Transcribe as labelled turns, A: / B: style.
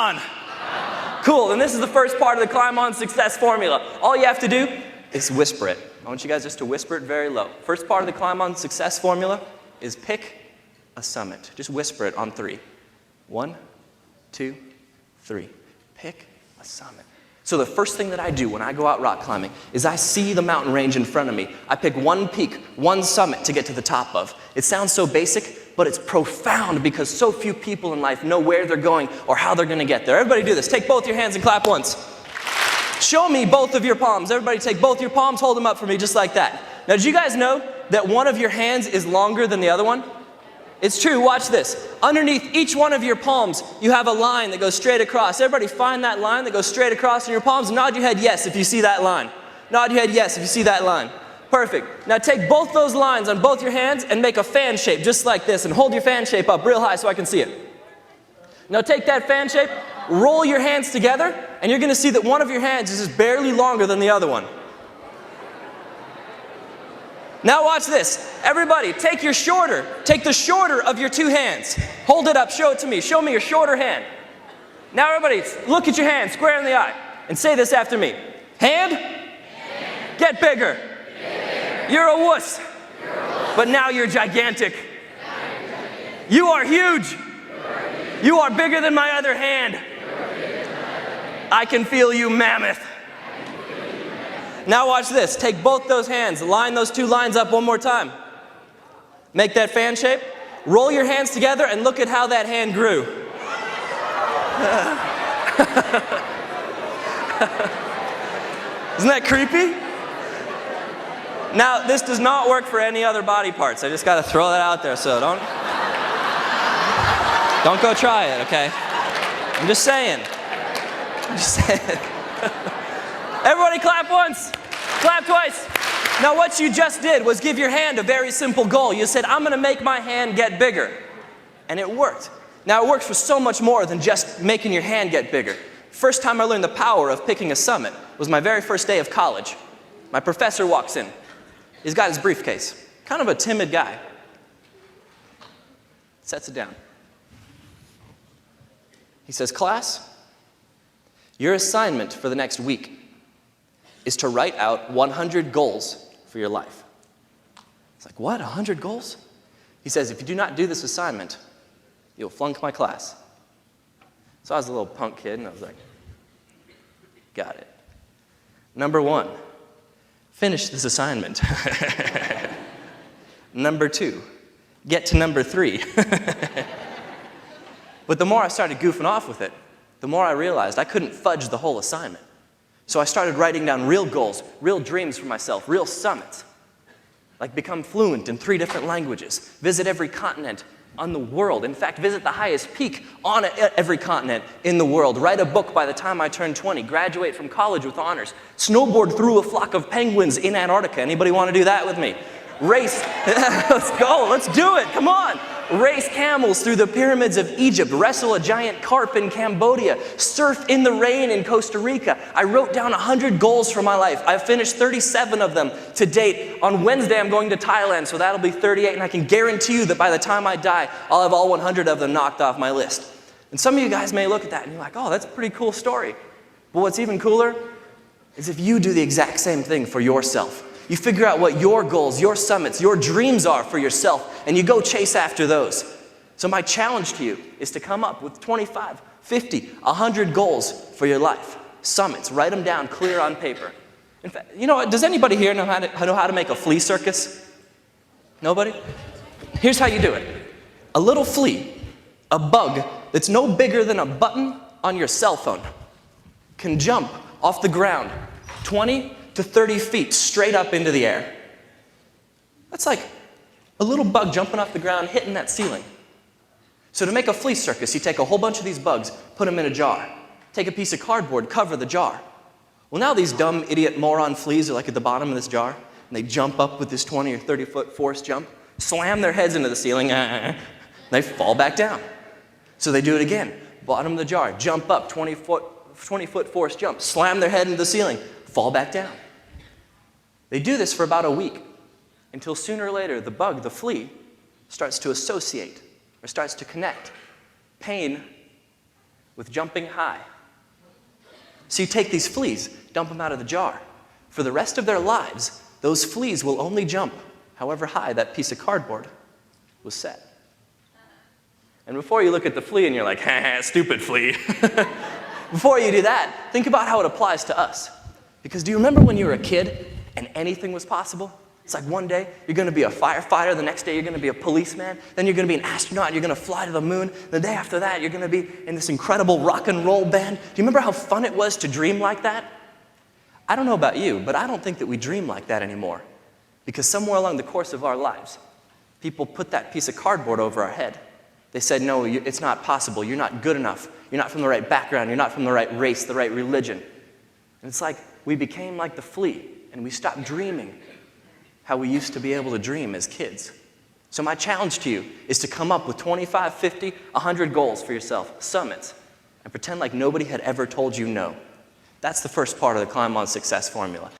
A: on. Cool, and this is the first part of the Climb On success formula. All you have to do is whisper it. I want you guys just to whisper it very low. First part of the Climb On success formula is pick a summit. Just whisper it on 3. 1, 2, 3. Pick a summit. So the first thing that I do when I go out rock climbing is I see the mountain range in front of me. I pick one peak, one summit to get to the top of. It sounds so basic, but it's profound because so few people in life know where they're going or how they're going to get there. Everybody do this. Take both your hands and clap once. Show me both of your palms. Everybody take both your palms, hold them up for me just like that. Now, did you guys know that one of your hands is longer than the other one? It's true, watch this. Underneath each one of your palms, you have a line that goes straight across. Everybody find that line that goes straight across in your palms. Nod your head yes if you see that line. Nod your head yes if you see that line. Perfect. Now take both those lines on both your hands and make a fan shape just like this and hold your fan shape up real high so I can see it. Now take that fan shape, roll your hands together, and you're going to see that one of your hands is just barely longer than the other one. Now watch this. Everybody, take the shorter of your 2 hands. Hold it up, show it to me. Show me your shorter hand. Now everybody, look at your hand, square in the eye, and say this after me. Hand, get bigger. You're a wuss, but now you're gigantic. You are huge. You are bigger than my other hand. I can feel you, mammoth. Now watch this. Take both those hands, line those 2 lines up one more time. Make that fan shape. Roll your hands together and look at how that hand grew. Isn't that creepy? Now, this does not work for any other body parts. I just got to throw that out there, so don't go try it, okay? I'm just saying. Everybody clap once, clap twice. Now what you just did was give your hand a very simple goal. You said, I'm going to make my hand get bigger. And it worked. Now it works for so much more than just making your hand get bigger. First time I learned the power of picking a summit was my very first day of college. My professor walks in. He's got his briefcase. Kind of a timid guy. Sets it down. He says, class, your assignment for the next week is to write out 100 goals for your life. It's like, what, 100 goals? He says, if you do not do this assignment, you'll flunk my class. So I was a little punk kid, and I was like, got it. Number 1, finish this assignment. Number 2, get to number 3. But the more I started goofing off with it, the more I realized I couldn't fudge the whole assignment. So I started writing down real goals, real dreams for myself, real summits. Like become fluent in 3 different languages, visit every continent on the world. In fact, visit the highest peak on every continent in the world. Write a book by the time I turn 20. Graduate from college with honors. Snowboard through a flock of penguins in Antarctica. Anybody want to do that with me? Race. Let's go. Let's do it. Come on. Race camels through the pyramids of Egypt, wrestle a giant carp in Cambodia, surf in the rain in Costa Rica. I wrote down 100 goals for my life. I've finished 37 of them to date. On Wednesday, I'm going to Thailand, so that'll be 38, and I can guarantee you that by the time I die, I'll have all 100 of them knocked off my list. And some of you guys may look at that and you're like, oh, that's a pretty cool story. But what's even cooler is if you do the exact same thing for yourself. You figure out what your goals, your summits, your dreams are for yourself, and you go chase after those. So my challenge to you is to come up with 25, 50, 100 goals for your life. Summits, write them down clear on paper. In fact, you know, does anybody here know how to make a flea circus? Nobody? Here's how you do it. A little flea, a bug that's no bigger than a button on your cell phone, can jump off the ground 20 to 30 feet straight up into the air. That's like a little bug jumping off the ground, hitting that ceiling. So to make a flea circus, you take a whole bunch of these bugs, put them in a jar. Take a piece of cardboard, cover the jar. Well, now these dumb, idiot, moron fleas are like at the bottom of this jar, and they jump up with this 20 or 30-foot force jump, slam their heads into the ceiling, they fall back down. So they do it again. Bottom of the jar, jump up, 20-foot force jump, slam their head into the ceiling, fall back down. They do this for about a week, until sooner or later the bug, the flea, starts to associate, or starts to connect pain with jumping high. So you take these fleas, dump them out of the jar. For the rest of their lives, those fleas will only jump however high that piece of cardboard was set. And before you look at the flea and you're like, ha ha, stupid flea. Before you do that, think about how it applies to us. Because do you remember when you were a kid and anything was possible? It's like one day you're going to be a firefighter, the next day you're going to be a policeman, then you're going to be an astronaut, you're going to fly to the moon, the day after that you're going to be in this incredible rock and roll band. Do you remember how fun it was to dream like that? I don't know about you, but I don't think that we dream like that anymore. Because somewhere along the course of our lives, people put that piece of cardboard over our head. They said, no, it's not possible, you're not good enough, you're not from the right background, you're not from the right race, the right religion. And it's like we became like the flea, and we stopped dreaming how we used to be able to dream as kids. So my challenge to you is to come up with 25, 50, 100 goals for yourself, summits, and pretend like nobody had ever told you no. That's the first part of the Climb On Success formula.